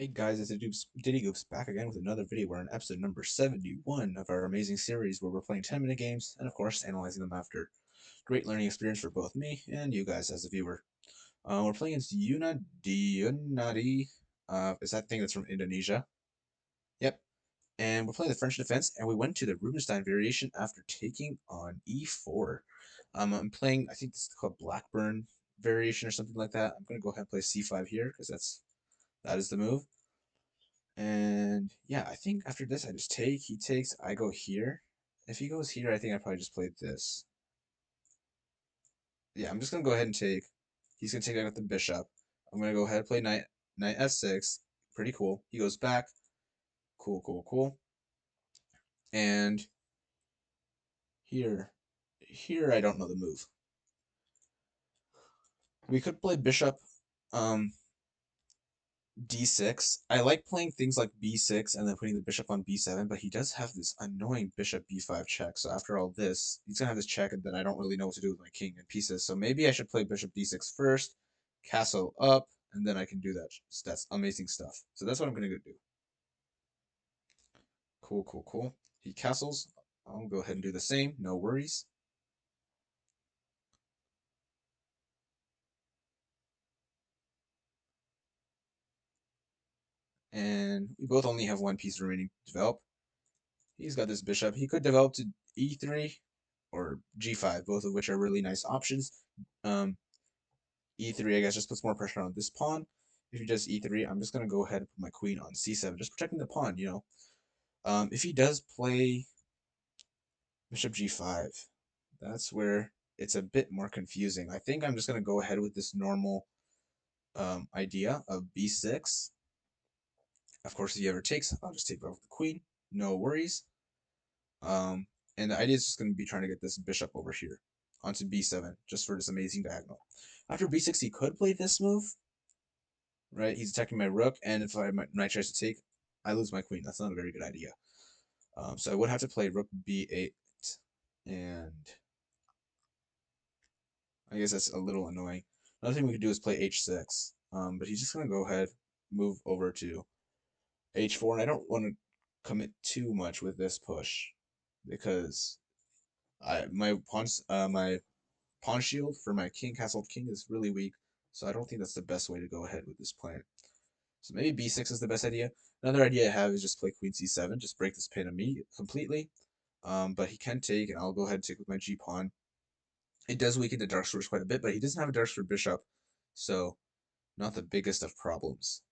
Hey guys, it's Diddy Goops back again with another video. We're on episode number 71 of our amazing series where we're playing 10-minute games and, of course, analyzing them after. Great learning experience for both me and you guys as a viewer. We're playing against Yunadi. Is that thing that's from Indonesia? Yep. And we're playing the French defense, and we went to the Rubinstein variation after taking on e4. I'm playing, I think this is called Blackburn variation or something like that. I'm going to go ahead and play c5 here because that is the move. And yeah, I think after this I just take, he takes, I go here. If he goes here, I think I probably just played this. Yeah, I'm just gonna go ahead and take. He's gonna take out the bishop. I'm gonna go ahead and play knight f6. Pretty cool. He goes back. Cool, cool, cool. And here I don't know the move. We could play bishop um d6. I like playing things like b6 and then putting the bishop on b7, but he does have this annoying bishop b5 check. So after all this, he's gonna have this check, and then I don't really know what to do with my king and pieces. So maybe I should play bishop d6 first, castle up, and then I can do that. That's amazing stuff. So that's what I'm gonna go do. Cool, cool, cool. He castles. I'll go ahead and do the same. No worries. And we both only have one piece remaining to develop. He's got this bishop. He could develop to e3 or g5, both of which are really nice options. Um, e3, I guess, just puts more pressure on this pawn. If he does e3, I'm just going to go ahead and put my queen on c7, just protecting the pawn, you know. If he does play bishop g5, that's where it's a bit more confusing. I think I'm just going to go ahead with this normal idea of b6. Of course, if he ever takes, I'll just take off the queen. No worries. Um, and the idea is just going to be trying to get this bishop over here onto b7, just for this amazing diagonal. After b6, he could play this move, right? He's attacking my rook, and if my knight tries to take, I lose my queen. That's not a very good idea. So I would have to play rook b8, and I guess that's a little annoying. Another thing we could do is play h6, but he's just going to go ahead, move over to h4, and I don't want to commit too much with this push because my pawn shield for my king, castle king, is really weak, so I don't think that's the best way to go ahead with this plan. So maybe b6 is the best idea. Another idea I have is just play queen c7, just break this pin on me completely. But he can take, and I'll go ahead and take with my g pawn. It does weaken the dark squares quite a bit, but he doesn't have a dark square bishop, so not the biggest of problems.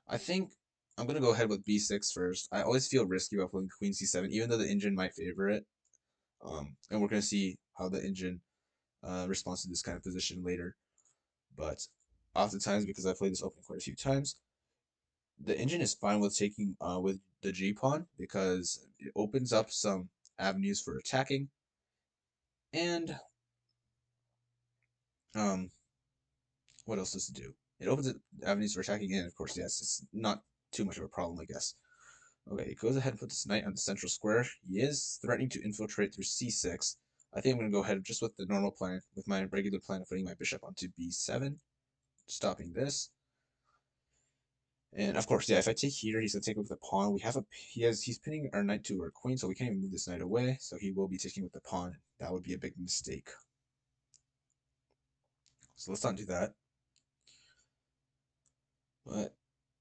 I think I'm going to go ahead with b6 first. I always feel risky about playing queen c7, even though the engine might favor it. And we're going to see how the engine responds to this kind of position later. But oftentimes, because I've played this opening quite a few times, the engine is fine with taking with the G pawn because it opens up some avenues for attacking, and um, what else does it do? It opens up avenues for attacking, and of course, yes, it's not too much of a problem, I guess. Okay, he goes ahead and put this knight on the central square. He is threatening to infiltrate through c6. I think I'm going to go ahead just with the normal plan, with my regular plan of putting my bishop onto b7, stopping this. And of course, yeah, if I take here, he's gonna take with the pawn. We have he's pinning our knight to our queen, so we can't even move this knight away. So he will be taking with the pawn. That would be a big mistake. So let's not do that. But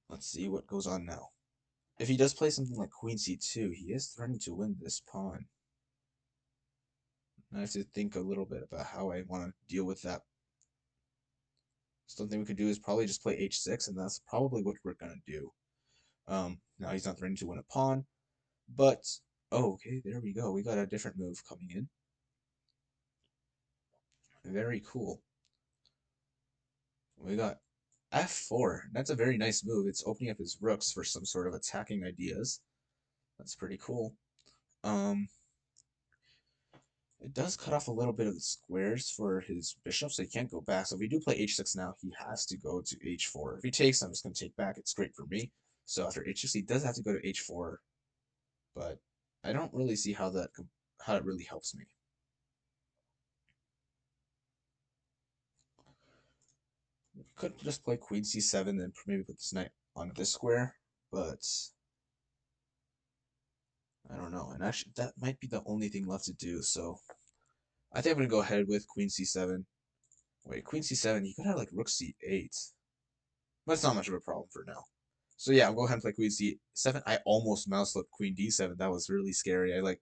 let's see what goes on now. If he does play something like queen c2, he is threatening to win this pawn. I have to think a little bit about how I want to deal with that. Something we could do is probably just play h6, and that's probably what we're gonna do. Now he's not threatening to win a pawn, but oh, okay, there we go. We got a different move coming in. Very cool. We got f4. That's a very nice move. It's opening up his rooks for some sort of attacking ideas. That's pretty cool. Um, it does cut off a little bit of the squares for his bishop, so he can't go back. So if we do play h6 now, he has to go to h4. If he takes, I'm just going to take back. It's great for me. So after h6, he does have to go to h4, but I don't really see how it really helps me. Could just play queen c7 and maybe put this knight on this square, but I don't know. And actually, that might be the only thing left to do. So I think I'm gonna go ahead with queen c7. Wait, queen c7. You could have like rook c8. But it's not much of a problem for now. So yeah, I'll go ahead and play queen c7. I almost mouse slipped queen d7. That was really scary. I like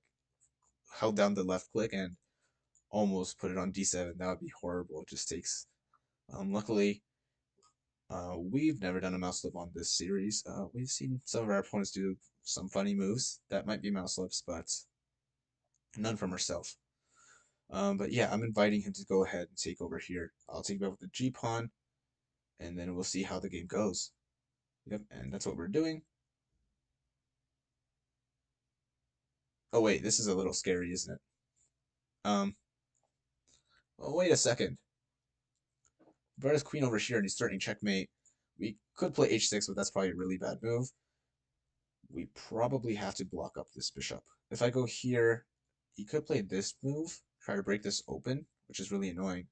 held down the left click and almost put it on d7. That would be horrible. It just takes. Luckily, we've never done a mouse slip on this series. We've seen some of our opponents do some funny moves that might be mouse slips, but none from herself. But yeah, I'm inviting him to go ahead and take over here. I'll take over with the G pawn, and then we'll see how the game goes. Yep, and that's what we're doing. Oh wait, this is a little scary, isn't it? Oh wait a second. Brought his queen over here, and he's threatening checkmate. We could play h6, but that's probably a really bad move. We probably have to block up this bishop. If I go here, he could play this move, try to break this open, which is really annoying.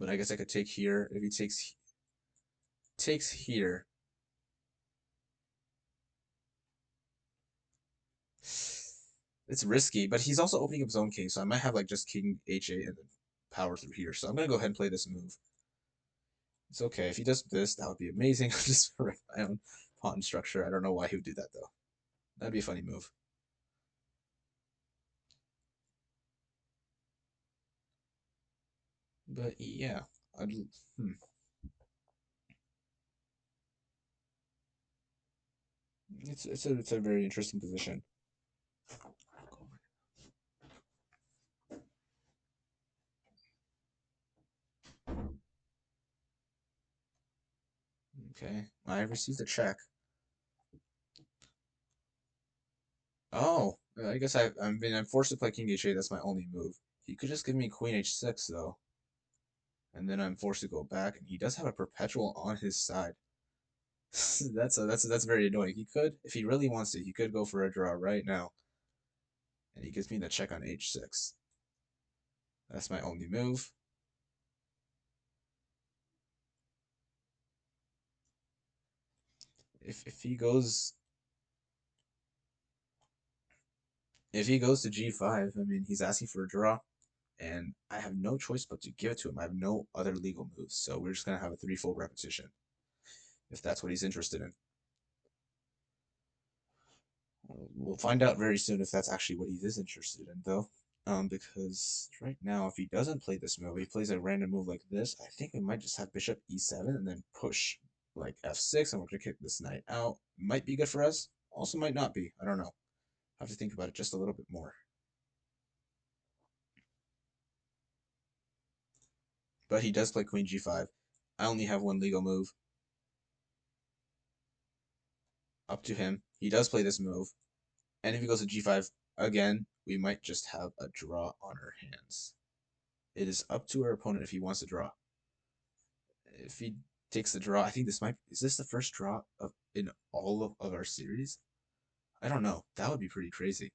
But I guess I could take here. If he takes here, it's risky. But he's also opening up his own king, so I might have like just king h8 and then power through here. So I'm gonna go ahead and play this move. It's okay if he does this. That would be amazing. Just for my own pawn structure. I don't know why he would do that though. That'd be a funny move. But yeah, I'd, hmm. It's a very interesting position. Okay, I received a check. Oh, I guess I'm forced to play king h8. That's my only move. He could just give me queen h6 though, and then I'm forced to go back. And he does have a perpetual on his side. That's very annoying. He could, if he really wants to, he could go for a draw right now, and he gives me the check on h6. That's my only move. If he goes to g5, I mean he's asking for a draw, and I have no choice but to give it to him. I have no other legal moves, so we're just gonna have a threefold repetition if that's what he's interested in. We'll find out very soon if that's actually what he is interested in, though. Because right now, if he doesn't play this move, he plays a random move like this, I think we might just have bishop e7 and then push like f6, and we're gonna kick this knight out. Might be good for us, also might not be. I don't know. Have to think about it just a little bit more. But he does play queen g5. I only have one legal move. Up to him. He does play this move. And if he goes to g5 again, we might just have a draw on our hands. It is up to our opponent if he wants to draw. If he takes the draw, I think this might. Is this the first draw of in all of our series? I don't know. That would be pretty crazy.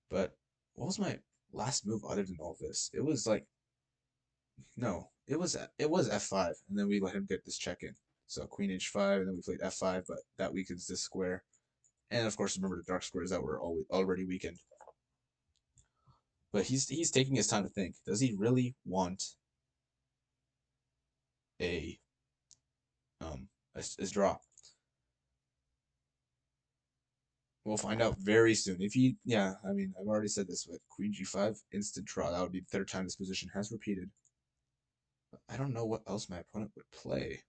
But what was my last move other than all this? It was like no, it was f5, and then we let him get this check in. So queen h5, and then we played f5, but that weakens this square. And of course, remember the dark squares that were already weakened. But he's taking his time to think. Does he really want a a draw? We'll find out very soon. If he, yeah, I mean, I've already said this, but queen g5, instant draw. That would be the third time this position has repeated. But I don't know what else my opponent would play.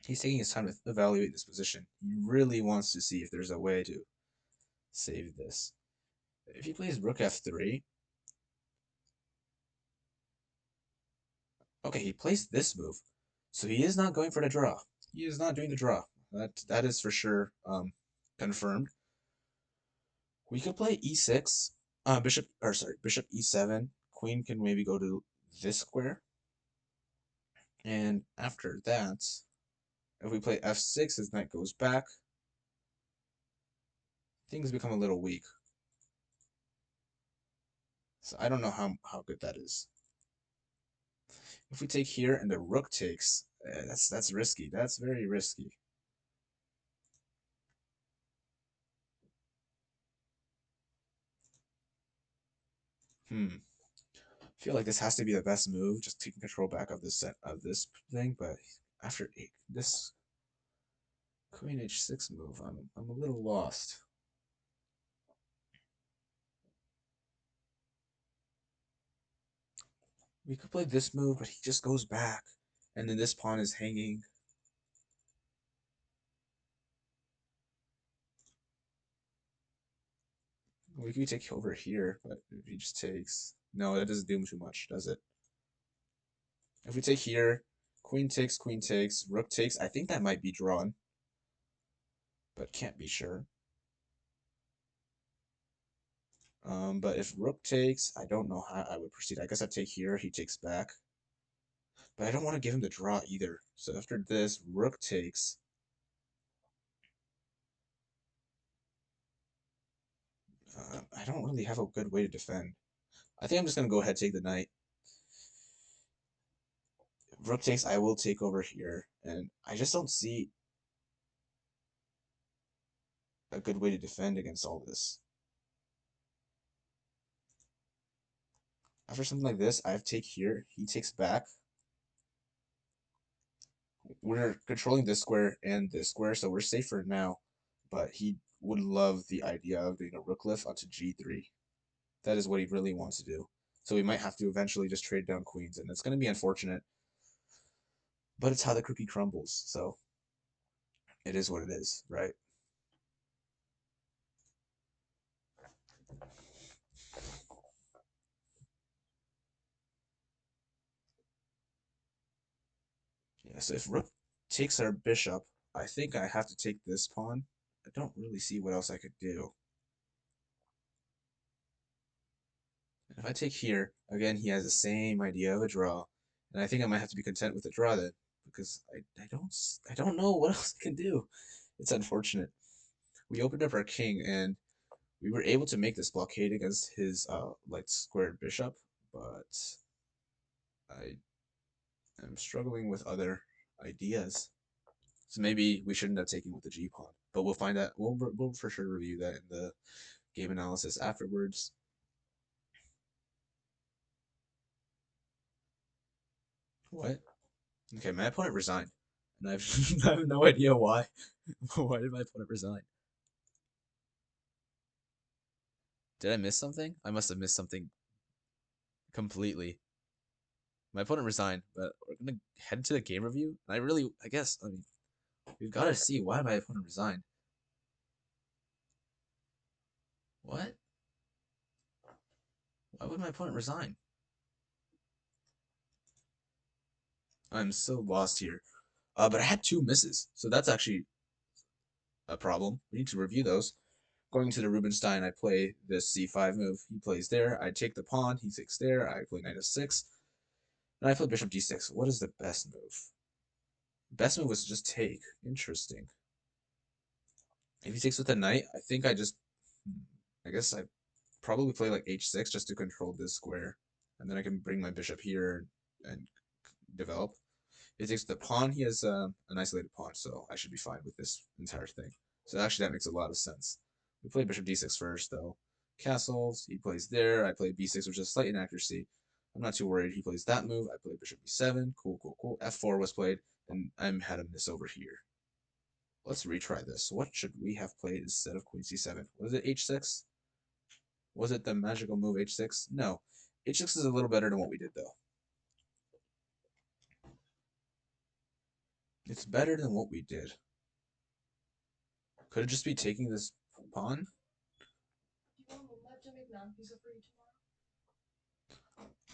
He's taking his time to evaluate this position. He really wants to see if there's a way to save this. If he plays rook f3, okay, he plays this move. So he is not going for the draw. He is not doing the draw. That is for sure confirmed. We could play e6. bishop e7. Queen can maybe go to this square, and after that, if we play f6, his knight goes back. Things become a little weak. So I don't know how good that is. If we take here and the rook takes, that's risky. That's very risky. Hmm. I feel like this has to be the best move, just taking control back of this set of this thing. But after this Queen h6 move, I'm a little lost. We could play this move, but he just goes back, and then this pawn is hanging. We could take over here, but if he just takes, no, that doesn't do too much, does it? If we take here, queen takes, rook takes. I think that might be drawn, but can't be sure. But if rook takes, I don't know how I would proceed. I guess I'd take here, he takes back. But I don't want to give him the draw either. So after this, rook takes. I don't really have a good way to defend. I think I'm just going to go ahead and take the knight. If rook takes, I will take over here. And I just don't see a good way to defend against all this. After something like this, I have take here, he takes back. We're controlling this square and this square, so we're safer now. But he would love the idea of doing a rook lift onto g3. That is what he really wants to do. So we might have to eventually just trade down queens, and it's going to be unfortunate. But it's how the cookie crumbles, so it is what it is, right? Yeah, so if rook takes our bishop, I think I have to take this pawn. I don't really see what else I could do. If I take here, again, he has the same idea of a draw, and I think I might have to be content with the draw then, because I don't know what else I can do. It's unfortunate. We opened up our king, and we were able to make this blockade against his light squared bishop, but I am struggling with other ideas. So maybe we shouldn't have taken with the G pawn, but we'll find that we'll for sure review that in the game analysis afterwards. What? Okay, my opponent resigned, and I have no idea why. Why did my opponent resign? Did I miss something? I must have missed something completely. My opponent resigned, but we're gonna head to the game review. And I guess, we've got to see why my opponent resigned. What? Why would my opponent resign? I'm so lost here. But I had two misses, so that's actually a problem. We need to review those. Going to the Rubinstein, I play this c5 move. He plays there. I take the pawn. He takes there. I play knight f6. And I play bishop d6. What is the best move? Best move was to just take. Interesting. If he takes with the knight, I think I guess I probably play like h6 just to control this square. And then I can bring my bishop here and develop. If he takes the pawn, he has an isolated pawn, so I should be fine with this entire thing. So actually that makes a lot of sense. We play bishop d6 first, though. Castles, he plays there. I play b6, which is a slight inaccuracy. I'm not too worried. He plays that move. I play bishop b7. Cool, cool, cool. f4 was played, and I had a miss over here. Let's retry this. What should we have played instead of queen c7? Was it h6? Was it the magical move h6? No. h6 is a little better than what we did, though. It's better than what we did. Could it just be taking this pawn?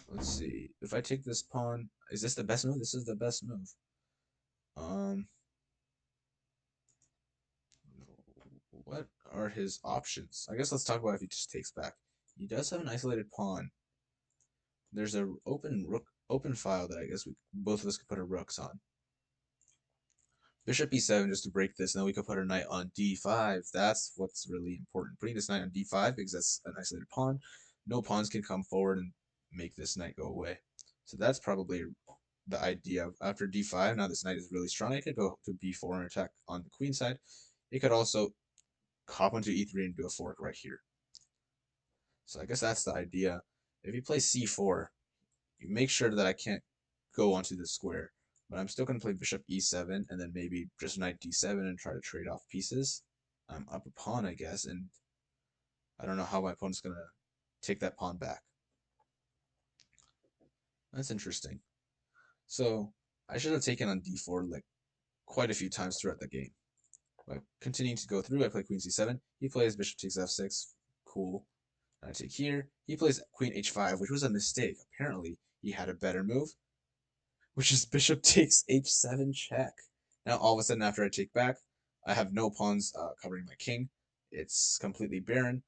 Let's see. If I take this pawn, is this the best move? This is the best move. Um, what are his options? I guess let's talk about if he just takes back. He does have an isolated pawn. There's a open file that I guess both of us could put our rooks on. Bishop e7 just to break this, and then we could put our knight on d5. That's what's really important. Putting this knight on d5 because that's an isolated pawn. No pawns can come forward and make this knight go away. So that's probably the idea. After d5, now this knight is really strong. It could go to b4 and attack on the queen side. It could also hop onto e3 and do a fork right here. So I guess that's the idea. If you play c4, you make sure that I can't go onto this square. But I'm still going to play bishop e7 and then maybe just knight d7 and try to trade off pieces. I'm up a pawn, I guess, and I don't know how my opponent's going to take that pawn back. That's interesting. So I should have taken on d4 like quite a few times throughout the game. But continuing to go through, I play queen c7. He plays bishop takes f6. Cool. I take here. He plays queen h5, which was a mistake. Apparently, he had a better move, which is bishop takes h7 check. Now, all of a sudden, after I take back, I have no pawns covering my king. It's completely barren.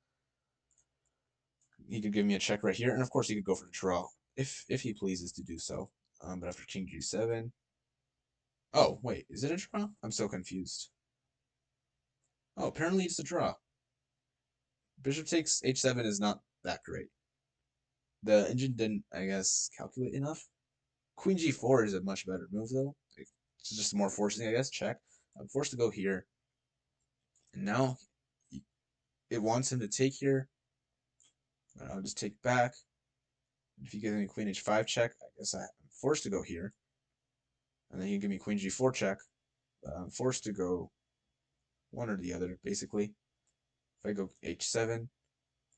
He could give me a check right here, and of course, he could go for a draw if he pleases to do so. But after king g7, oh wait, is it a draw? I'm so confused. Oh, apparently it's a draw. Bishop takes h7 is not that great. The engine didn't, I guess, calculate enough. Queen g4 is a much better move, though. It's just more forcing, I guess. Check. I'm forced to go here. And now it wants him to take here. But I'll just take back. If he gives me queen h5 check, I guess I'm forced to go here. And then he can give me queen g4 check. But I'm forced to go one or the other, basically. If I go h7,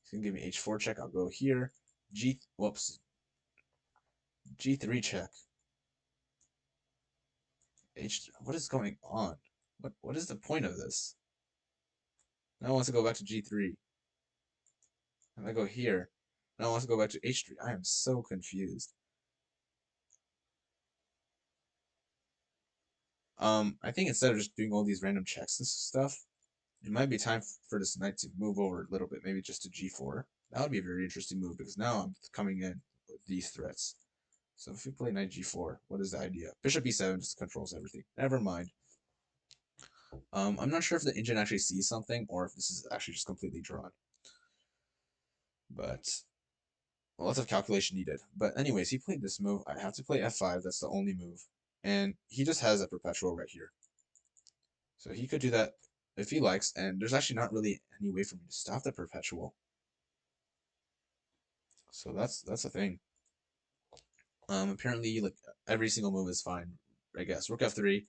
he's going to give me h4 check. I'll go here. Whoops. g3 check. What is going on? What is the point of this? Now I want to go back to g3. And I go here. Now I want to go back to h3. I am so confused. I think instead of just doing all these random checks and stuff, it might be time for this knight to move over a little bit, maybe just to g4. That would be a very interesting move because now I'm coming in with these threats. So if we play knight g4, what is the idea? Bishop e7 just controls everything. Never mind. I'm not sure if the engine actually sees something or if this is actually just completely drawn. But lots of calculation needed. But anyways, he played this move. I have to play f5. That's the only move. And he just has a perpetual right here. So he could do that if he likes. And there's actually not really any way for me to stop the perpetual. So that's a thing. Apparently, like every single move is fine. I guess rook f3.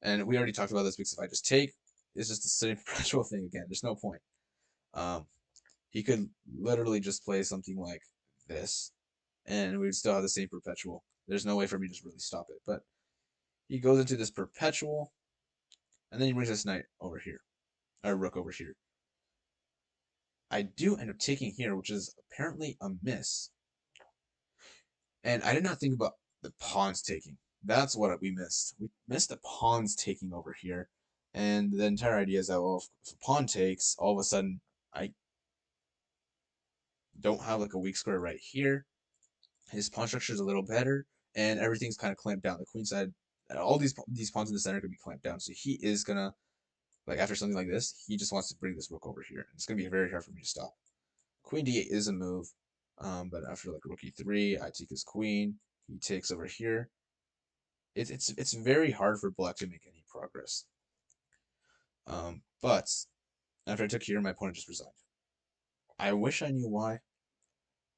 And we already talked about this because if I just take, it's just the same perpetual thing again. There's no point. He could literally just play something like this, and we'd still have the same perpetual. There's no way for me to just really stop it. But he goes into this perpetual, and then he brings this knight over here, or rook over here. I do end up taking here, which is apparently a miss. And I did not think about the pawns taking. That's what we missed. We missed the pawns taking over here. And the entire idea is that, well, if a pawn takes, all of a sudden I don't have like a weak square right here. His pawn structure is a little better, and everything's kind of clamped down. The queen side, all these pawns in the center could be clamped down. So he is gonna, like after something like this, he just wants to bring this rook over here. It's gonna be very hard for me to stop. Queen d8 is a move, but after like rook e3, I take his queen. He takes over here. It's very hard for black to make any progress. But after I took here, my opponent just resigned. I wish I knew why,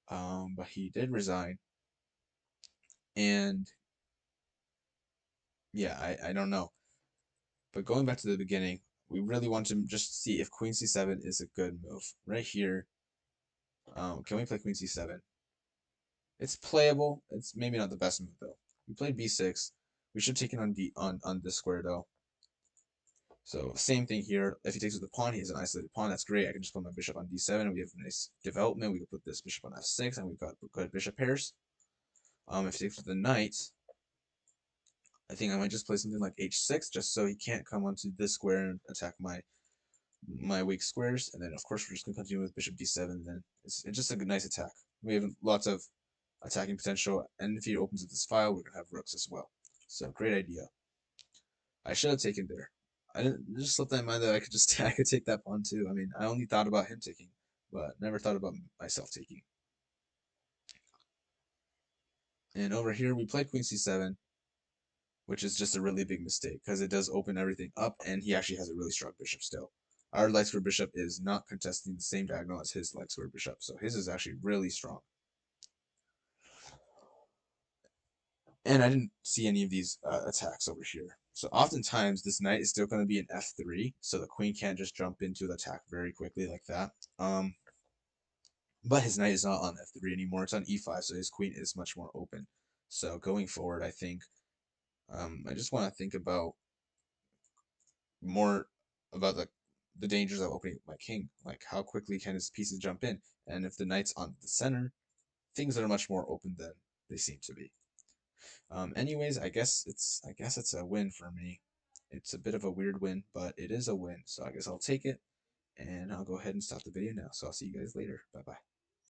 but he did resign. And yeah, I don't know. But going back to the beginning, we really want to just see if queen c7 is a good move. Right here, can we play queen c7? It's playable. It's maybe not the best move though. We played b6. We should take it on this square though. So same thing here. If he takes with the pawn, he has an isolated pawn. That's great. I can just put my bishop on d7, and we have a nice development. We can put this bishop on f6, and we've got good bishop pairs. If he takes with the knight, I think I might just play something like h6, just so he can't come onto this square and attack my my weak squares, and then of course we're just gonna continue with bishop d7. Then it's just a good, nice attack. We have lots of attacking potential, and if he opens up this file, we're gonna have rooks as well. So great idea. I should have taken there. I didn't just slipped that in mind that I could just I could take that pawn too. I mean, I only thought about him taking, but never thought about myself taking. And over here we played queen c7, which is just a really big mistake because it does open everything up, and he actually has a really strong bishop still. Our light square bishop is not contesting the same diagonal as his light square bishop, so his is actually really strong. And I didn't see any of these attacks over here. So oftentimes this knight is still going to be an f3, so the queen can't just jump into the attack very quickly like that. But his knight is not on f3 anymore, it's on e5, so his queen is much more open. So going forward, I think I just want to think about more about the dangers of opening my king. Like how quickly can his pieces jump in? And if the knight's on the center, things are much more open than they seem to be. Anyways, I guess it's a win for me. It's a bit of a weird win, but it is a win. So I guess I'll take it, and I'll go ahead and stop the video now. So I'll see you guys later. Bye bye.